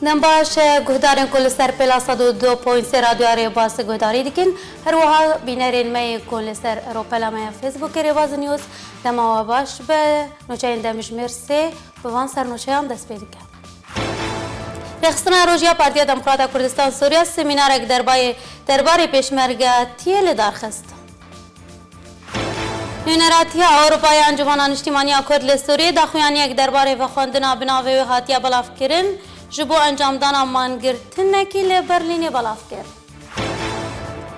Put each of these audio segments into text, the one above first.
نمباش گهدارن کل سر پلا 102.3 رادیو ریواز گهداری دیکن هر وها بینرین می کل سر روپلا می فیسبوک ریواز نیوز دما و باش به نوچه اندمش مرسی به وان سر نوچه هم دست پیدا کرد. رخصتنا روژیا پارتیا دموکراتا کردستان سوریه سمینارک درباره پیشمرگتی لدارخست. نونراتی اروپای انجمن اجتماعی کرد لسوریه داخویانی یک درباره و خواندن بناوی و هاتیا بلاف کردن جبو انجام دانا مانگرتن کی لبرلین بلاف کرد.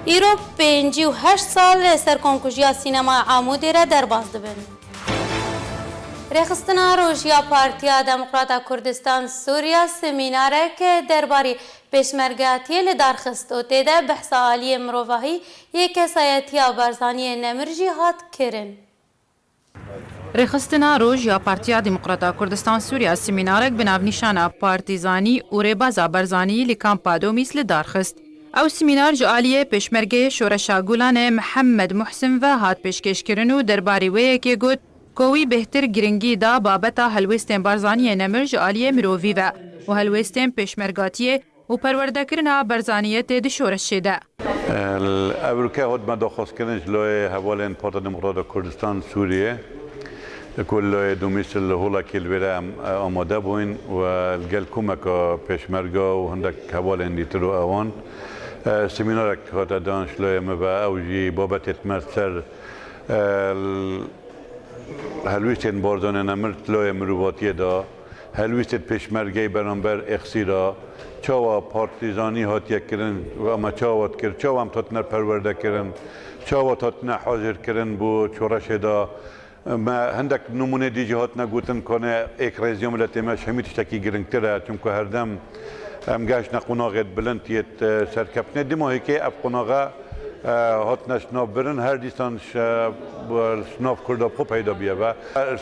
ایرو 58 سال سرکنکوژیا سینما عمودی را درباز دبن. رخصتنا روژیا پارتیا دموکراتا کردستان سوریه سمینارک درباره پیشمرگتی لدارخست و تیده بحث عالی مروفاهی یک سایتی برزانی نمرجی هات کرن. رخصتنا روژ یا پارتیا دموکراتا کردستان سوریه سمینارک بناو نشانه پارتیزانی و ریبازا برزانی لکامپا دومیس لدارخست. او سمینار جعالیه پیشمرگه شورشا گولان محمد محسن و هات پیشکش کرن و درباره وی که گوت کوی بهتر گرنگی دا بابتا هلوستین برزانی نمر جعالیه مرووی و هلوستین پیشمرگاتیه و پرورده کرنا برزانیت دی شورش ده. امریکا هد مداخست کنش لای حوالین پارت دموکراتا کردستان سوریه کل دومیسل هولا کلویره آماده بوین و الگل کمک پیشمرگا و هندک حوالین دیترو اوان سمینارک هات دانش لای مبا اوجی بابت مرسر هلویستین بارزان نمرت لای مروباتی دا هلویست پیشمرگی برانبر اخسیرا چاوا پارتیزانی هاتیه کرن و اما چاوات کرد چاوا هم تاتنا پرورده کرن چاوا تاتنا حاضر کرن بو چورش دا ما هندک نمونه دیجی هاتنا گوتن کنه ایک رزیوم لطیمش همی تشتکی گرنگتره چونکه هر دم هم گشت نقناغت بلندیت سرکپنه دیماهی که اف قناغه هاتنا شناف برن هر دیستان شناف کرده پو پیدا بیه و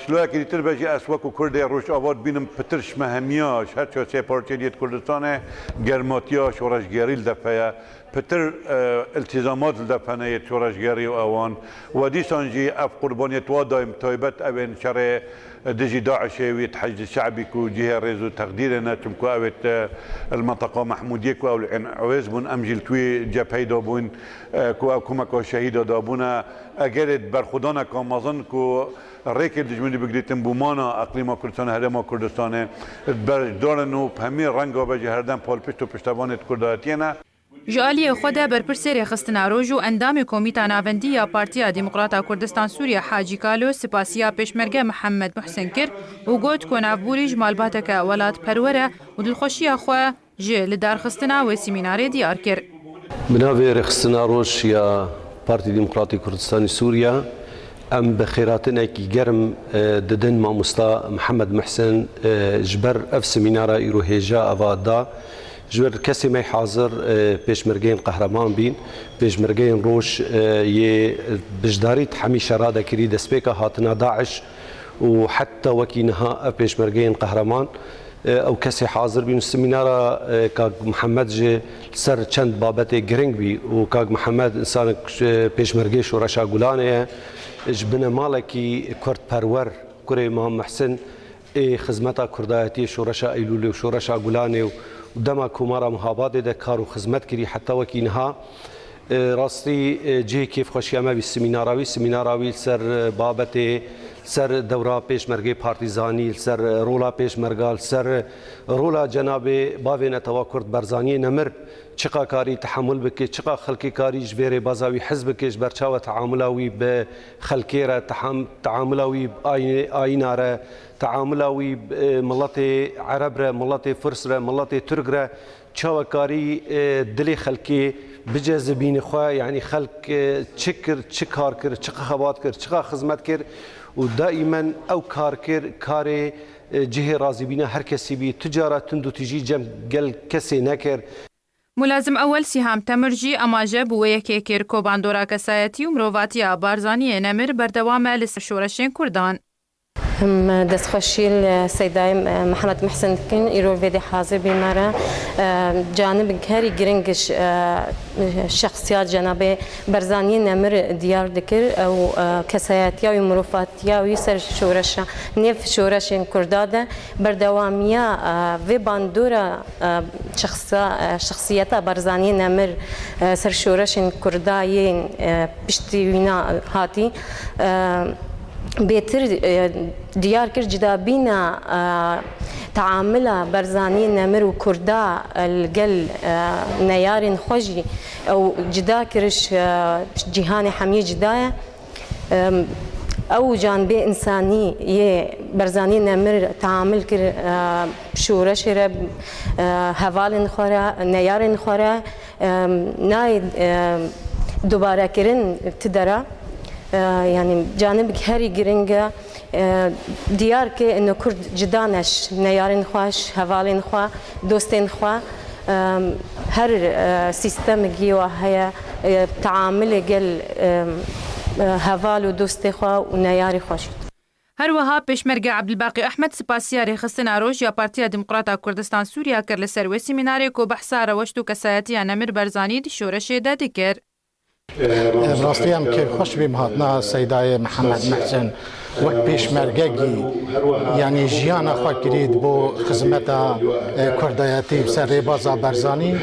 شلوه که دیتر بجی اسواک و کرده روش آباد بینم پترش مهمیاش هر چه سه پارچه دیت کردستانه گرماتیاش شورشگری دفعه پتر التزامات دفنه شورشگری و اوان و دیستان جی اف قربانیت و دایم تایبت اوین شر دجي داعش ويت حج الشعبي كو جهه ريزو تقديرنا تمكو اوت المنطقه محموديه كو عويز بون امجل توي جبهه دابون كو كما كو شهيد دابونا اجرد برخدانا كامازن كو ريكل دجمني بقديتن بومانا اقليم كردستان هرم كردستان دارنو بهمي رنگا بجي هردن پال پشت و پشتوانت كرداتينا جالی خود برپرسی رخصتنا روز و اندام کمیته ناوندی یا پارتیا دموکراتا کردستان سوریه حاجی کالو سپاسیا پیشمرگه محمد محسن کر و گوت که نافبوری جمالباتک ولات پروره و دلخوشی خواه جه لدارخستنا و سمینار دیار کر. بناوی رخصتنا روز یا پارتی دموکراتی کردستان سوریه ام بخیراتنا کی گرم ددن ماموستا محمد محسن جبر اف سمینار ایرو هجا اوادا جور کسی می حاضر پیشمرگین قهرمان بین پیشمرگین روش یه بجداریت همیشه را دکری دسپیکا هاتنا داعش و حتی وکینها پیشمرگین قهرمان او کسی حاضر بین سمینارا کاغ محمد جه سر چند بابت گرنگ بی و کاغ محمد انسان پیشمرگی شورشا گولانه جبن مالکی کرد پرور کره امام محسن خدمتا کردایتی شورشا ایلولی و شورشا گولانه دما کومارا مهاباد ده کار و خدمت کری حتی وکینها راستی جه کیف خوشیامه بی سمیناراوی سر بابت سر دورا پیشمرگی پارتیزانی سر رولا پیشمرگال سر رولا جناب باوین توا کرد برزانی نمر چقا کاری تحمل بکه چقا خلکی کاری جبیر بازاوی حزب کش برچاو تعاملاوی به خلکی را تعاملاوی آینا را تعاملاوی ملت عرب را ملت فرس را ملت ترک را چاو کاری دل خلکی بجذبین خواه یعنی خلق چه کار کرد چه خبات کرد چه خدمت کرد و دائما او کار کرد کار جهه رازی بینه هر کسی بی تجارت تندو تجی جم گل کسی نکرد. ملازم اول سیهام تمرجی اماجه بو یکی کر کوباندورا کسایتی و مروواتی بارزانی نمر بردوام لس شورشین کردان. هم دستخوشی سیدای محمد محسن کن ایرو ویدی حاضر بیماره جانب کاری گرینگش شخصیات جناب برزانی نمر دیار دکر او کسایتیا و مروفاتیا و سر شورش نیف شورش کرداده بردوامیا و باندورا شخصیت برزانی نمر سر شورش کردایی پشتیوینا هاتی بيتر ديار كر جدابينا تعاملها برزاني نمر وكردا الجل نيارين خوجي او جدا كرش جهاني حمي جدايا او جانبي انساني يه برزاني نمر تعامل كر شورش رب هوالن خورا نيارين خورا ناي دوباره كرن تدرا يعني جانب هری گرینگه دیار که انه کرد جدانش نیارین خواش هوالین خوا دوستین خوا هر سیستم گیوا هیا تعامل گل هوال و دوست خوا و نیاری خوش هروها پێشمەرگە عەبدولباقی ئەحمەد سپاسیارێ خستن ئاڕۆژ یا پارتیا دیموقراتا کوردستان سووریا کرد لەسەر وێ سیمینارێک و بەحسا ڕەوەشت و کەسایەتیان نەمر بەرزانی شۆرەشێدا دەکرد. راستی هم که خوش بیم هاتنا سیدای محمد محسن وقت پیشمرگی یعنی جیان خواه کرید بو خدمت کردایتی بسر ریبازا برزانی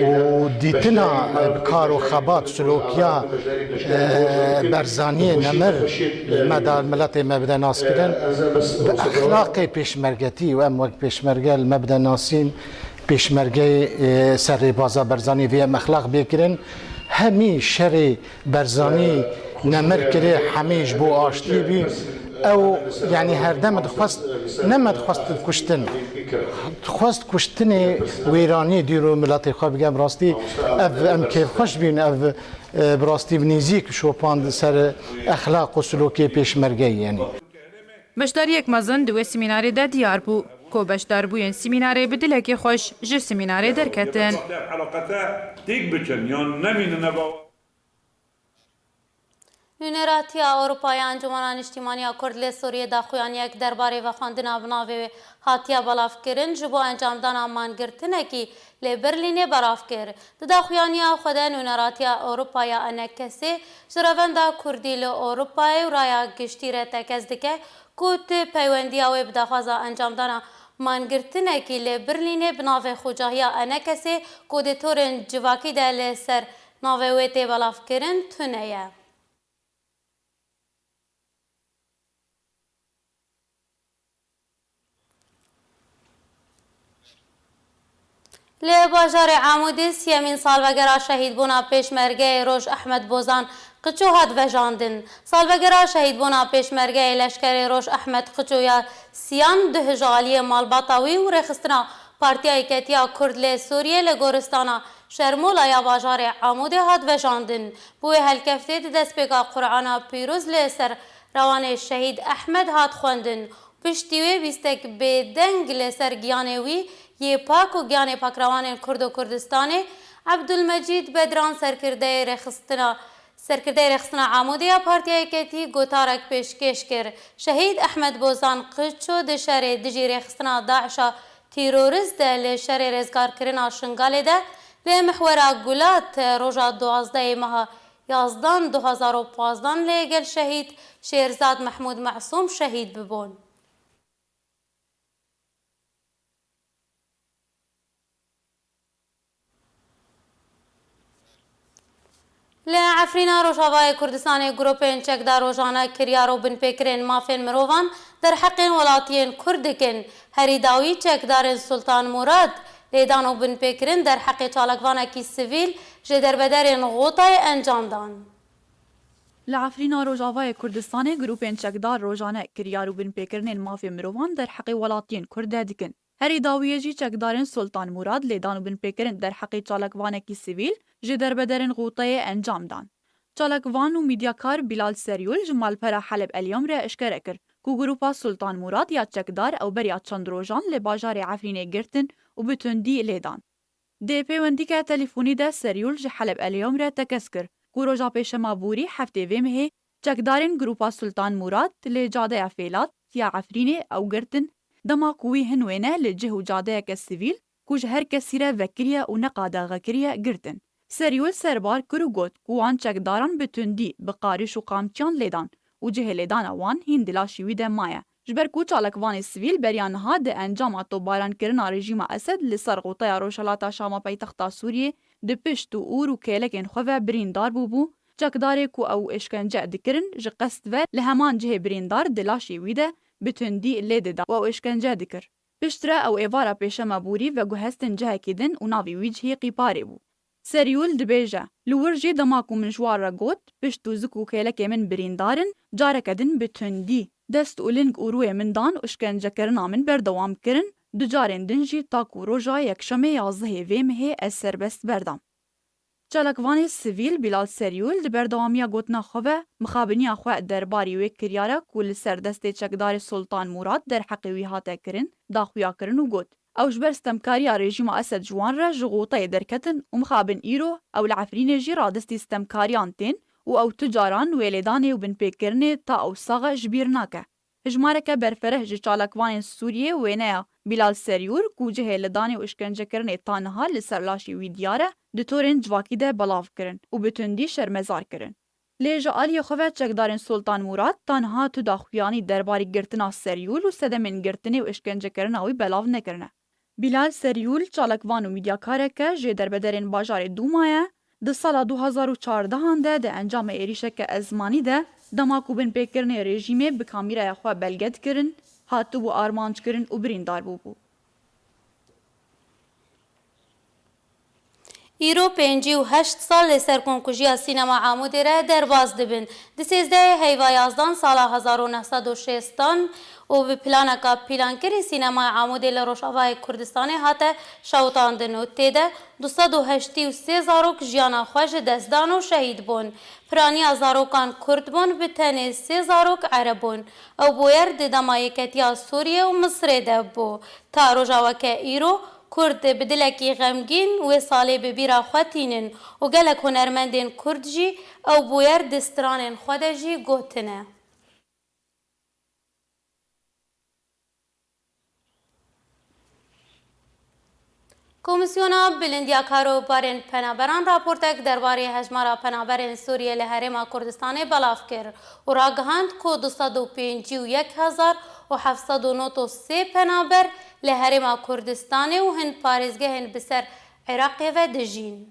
و دیتنا کار و خبات سلوکیا برزانی نمر مدار ملت مبدا ناس کردن به اخلاق پیشمرگتی و ام وقت پیشمرگل مبدا ناسین پیشمرگی سر ریبازا برزانی و ام اخلاق بیکرن همی شر برزانی نمر کرده همیش بو آشتی بی او یعنی هر دم دخواست نمد خواست کشتن خواست کشتن ویرانی دیرو ملت خواه بگم راستی او ام که خوش بین او براستی و نزیک شوپاند سر اخلاق و سلوکی پیشمرگی یعنی بەشداریەک مەزن دوێ سیمینارێدا دیار بوو کۆ بەشداربوویان سیمینارێ بدلێکی خۆش ژ سیمینارێ دەرکەتن. نونراتیا اروپای انجمن اجتماعی کرد لی سوریه داخویان یک درباره و خواندن بناوی هاتیا بلاف کرن جبو انجام دانا مانگرتنه کی لی برلین براف کر داخویانی خود نونراتیا اروپای انکسی جروندا کردی لی اروپای و رایا گشتی را تکز دکه کوت پیوندی او بدخوازا انجام دانا مانگرتنه کی لی برلین بناوی خوجاهیا انکسی کودتورن جواکی ده لی سر ناوی ویتی بلاف کرن تونه لی باجار عمودی سیمین سالوگرا شهید بونا پیشمرگه روش احمد بوزان قچو هات وجاندن سالوگرا شهید بونا پیشمرگه لشکر روش احمد قچو یا سیان ده جالی مالباتاوی و رخستنا پارتیای کتیا کرد لی سوریه لگورستانا شرمولا یا باجار عمودی هات وجاندن بوی هلکفته دست بگا قرآن پیروز لی سر روان شهید احمد هات خوندن پشتیوی بیستک به دنگ لی سر گیانوی یه پاک و گیان پاکروان کرد و کردستانی عبدالمجید بدران سرکرده رخصتنا عمودی پارتیای کتی گوتارک پیشکش کرد شهید احمد بوزان قچو دشار دجی رخصتنا داعشا تیروریست لشر رزگار کرنا شنگاله ده لمحورا گولات روژا 12 ماه 11 2015 لگل شهید شیرزاد محمود معصوم شهید ببون. لعفرینا روشاوای کردستان گروپین چکدار روزانه کریارو بن پیکرین مافین مروان در حقین ولاتین کردکن هریداوی چکدار سلطان مراد لیدانو بن پیکرین در حق چالکوانه کی سیویل جدر بدرین غوطای انجام دان. لعفرینا روجاوای کردستان گروپین چکدار روزانه کریارو بن پیکرین مافین مروان در حق ولاتین کرده دکن هری داویجی چکدارن سلطان مراد لیدانو بن پیکرین در حق چالکوانه کی سیویل جدر بدرن غوطای انجام دان. چالکوان و میدیاکار بیلال سریول جمال پرا حلب الیام را اشکره کرد که گروپا سلطان مراد یا چکدار او بریا چند روزان لباجار عفرینه گرتن و بتندی لیدان. دی پیوندی که تلیفونی ده سریول جه حلب الیام را تکس کرد که روژا پیش ما بوری هفته ویمه چکدارن گروپا سلطان مراد لی جاده فیلات هاتیا عفرینê ew girtin dema ku wî hin wêne li cih û cadeyeke sivîl ku ji her kesî re vekiriye û neqada xekiriye girtin. Seryûl serbar kir û got ku wan çekdaran bi tundî bi qarîş û qamçiyan lêdan û cihê lêdana wan hîn dilaşî wî de maye. Ji ber ku çalakvanê sivîl beriya niha di encama topbarankirina rejîma Esed li ser goteya Rojhilata Şama paytexta Sûriyê di pişt û ûr û kêlekên xwe ve birîndar bûbû, çekdarê ku ew işkence dikirin ji qest ve li heman cihê birîndar dilaşî wî de bi tundî lê dida û ew işkence dikir. Piştre ew êvara pêşema borî ve guhestin cihekê din û navê wî cihê qîparê bû. Seryûl dibêje, li wir jê dema ku min ji wan re got, pişt û zik û kêlekê min birîndarin, careke din bi tundî dest û ling û rûyê min dan û işkencekerina min berdewam kirin, du carên din jî ta ku roja yekşemê 11 vê mehê ez serbest berdam. Çalakvanê sivîl Bilal Seryûl di berdewamiya gotina xwe ve mixabiniya xwe derbarî wê kiryare ku li ser destê çekdarê Sultan Murad derheqê wî hate kirin, daxuya kirin û got. Ew ji ber stemkariya rejîma Esed ji wan re ji gotayê derketin û mixabin îro ew li Efrînê jî radistî stemkariyan tên û ew tu caran wê lêdanê û binpêkirinê ta ew saxa ji bîr nake. Hejmareke berfereh ji çalakvanên Sûriyê wêneya Bilal Seryûr ku cihê lidanê û işkencekirinê ta niha li ser laşî wî diyar e, di torên civakî de belav kirin û bi tundî şermezar kirin. Lê ji aliyê xwe ve çekdarên Sultan Murad ta niha tu daxuyanî derbarî girtina Seryûl û sedemên girtinê û işkencekirina wî belav nekirine. Bilal Seryûl çalakvan û mîdyakareke jê derbederên bajarê Dûmayê di sala 2014 de di encama êrişeke ezmanî de dema ku binpêkirinê rejîmê bi kamîraya xwe belge dikirin, hatibû armanc kirin û birîndar bûbû. îro 58 sal li ser konkujiya sînema Amûdê re derbas dibin. Di 13 heyva 11 sala 1960 û bi planeka pîlankirî sînema Amûdê li Rojavayê Kurdistanê hate şewitandin û têde 283 zarok jiyana xwe ji dest dan û şehîd bûn. Piraniya zarokan Kurd bûn bi tenê 3 zarok Ereb bûn. Ew bûyer di dema Yeketiya Sûriye û Misrê de bû. Ta rojaveke îro Kurd bi dilekî xemgîn wê salê bi bîra xwe tînin û gelek hunermendên Kurd jî ew bûyer di stranên xwe de jî gotine. Komisyona Bilindiya Karobarên Penaberan raportek derbarê hejmara penaberên Sûriye li Herêma Kurdistanê belav kir û ragihand ku 251,793 penaber li Herêma Kurdistanê û hin parêzgehên bi ser Iraqê ve dijîn.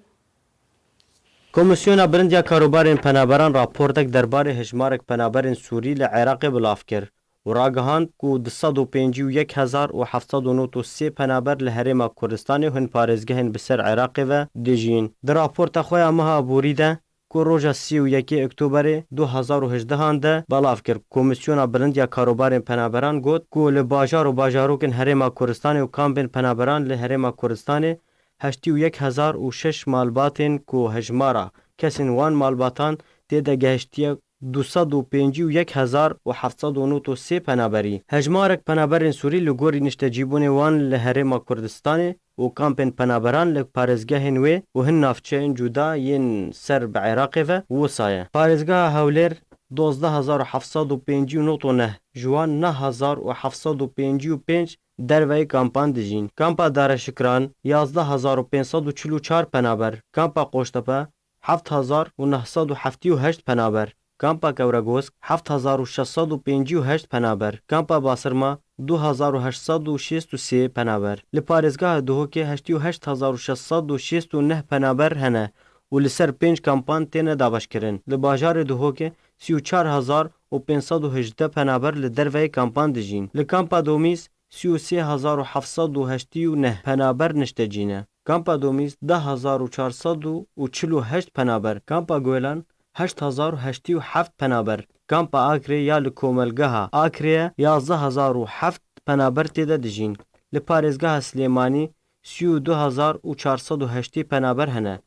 Komisyona Bilindiya Karobarên Penaberan raportek derbarê hejmarek penaberên Sûrî li Iraqê belav kir û ragihand ku 251,793 penaber li Herêma Kurdistanê û hin parêzgehên bi ser Iraqê ve dijîn. Di raporta xwe ya meha aborî de ku roja 31 Oktoberê 2018 de belav kir. Komisyona Bilindiya Karobarên Penaberan got ku li bajar û bajarokên Herêma Kurdistanê û kampên penaberan li Herêma Kurdistanê 81,006 malbatên ku hejmara kesên wan malbatan têde gehiştiye 251,793 penaberî. Hejmarek penaberên Sûrî li gorî niştecîbûnê wan li Herêma Kurdistanê û kampên penaberan li parêzgehên wê û hin navçeyên cuda yên ser bi Iraqê ve wisa. Parêzgeha Hewlêr 12,759 ji wan 9,755 derveyê kampan dijîn. Kampa Dareşikran 11,544 penaber. Kampa Qoştepe 7,978 penaber. Kampa Kewregosk 7,658 penaber. Kampa Basirma 2,863 penaber. Li parêzgeha Duhokê 88,669 penaber hene û li ser 5 kampan têne daweşkirin. Li bajarê Duhokê 34,518 penaber li derveyê kampan dijîn. Li kampa Domîz 33,789 penaber niştecîne. Kampa Domîz 10,448 penaber. Kampa Golan 8,087 penaber. Kampa Akrê ya li komelgeha Akrê 11,007 penaber têde dijîn. Li parêzgeha Slêmanî 32,480 penaber hene.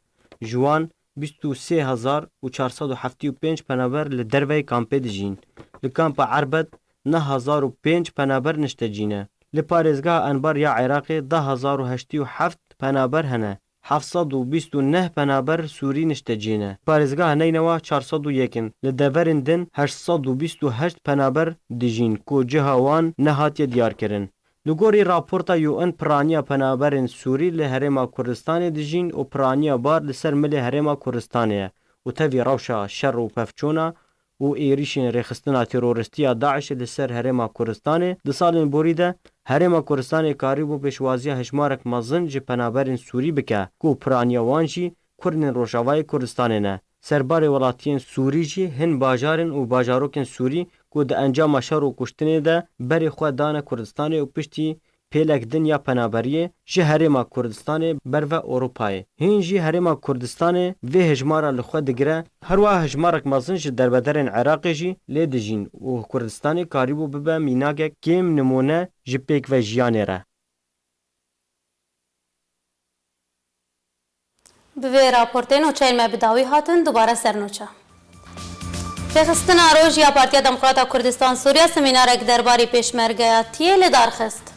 Ji wan 23,475 penaber li derveyê kampê dijîn. Li kampa Erbet 9,005 penaber niştecîne. Li parêzgeha Enbar ya Iraqê 10,087 penaber hene. 729 penaber Sûrî niştecîne. Parêzgeha Neyneva 401 li deverên din 828 penaber dijîn ku ciha wan nehatiye diyarkirin. Li gorî raporta UN piraniya penaberên Sûrî li Herêma Kurdistanê dijîn û piraniya bar li ser milê Herêma Kurdistanê ye û tevî rewşa şer û pevçûna û êrişên rêxistina teroristiya Daişê li ser Herêma Kurdistanê di salên borî de Herêma Kurdistanê karîbû pêşwaziya hejmarek mezin ji penaberên Sûrî bike ku piraniya wan jî Kurdên Rojavayê Kurdistanê ne. Serbarê welatiyên Sûrî jî hin bajarên û bajarokên Sûrî ku di encama şer û kuştinê de berê xwe dane Kurdistanê û piştî pêlek din ya penaberiyê ji Herêma Kurdistanê berve Ewropayê. Hîn jî Herêma Kurdistanê vê hejmara li xwe digire, her wiha hejmarek mezin ji derbederên Iraqê jî lê dijîn û Kurdistanê karîbû bibe mînagek kêm nimûne ji pêkvejiyanê re. Bi vê raportê nûçeyên me bi dawî hatin dubare sernoça. Rêxistina Rojiya Partiya Demokrata Kurdistan Sûriya semînarek derbarî pêşmergeyatiyê li darxist.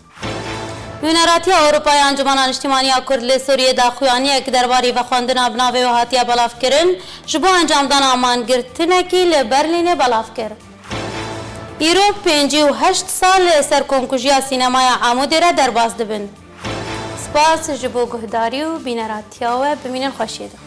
Nûneratiya Ewropaya Encumena Niştimaniya Kurd li Sûriyê de xuyaniyek derbarî vexwendina bi navê wê hatiye belavkirin ji bo encamdana amangirtinekî li Berlînê belav kir. Îro 58 sal li ser komkujiya sînemaya Amûdê re derbas dibin. Spas ji bo guhdarî û bîneratiya we bimînin xweşiyê de.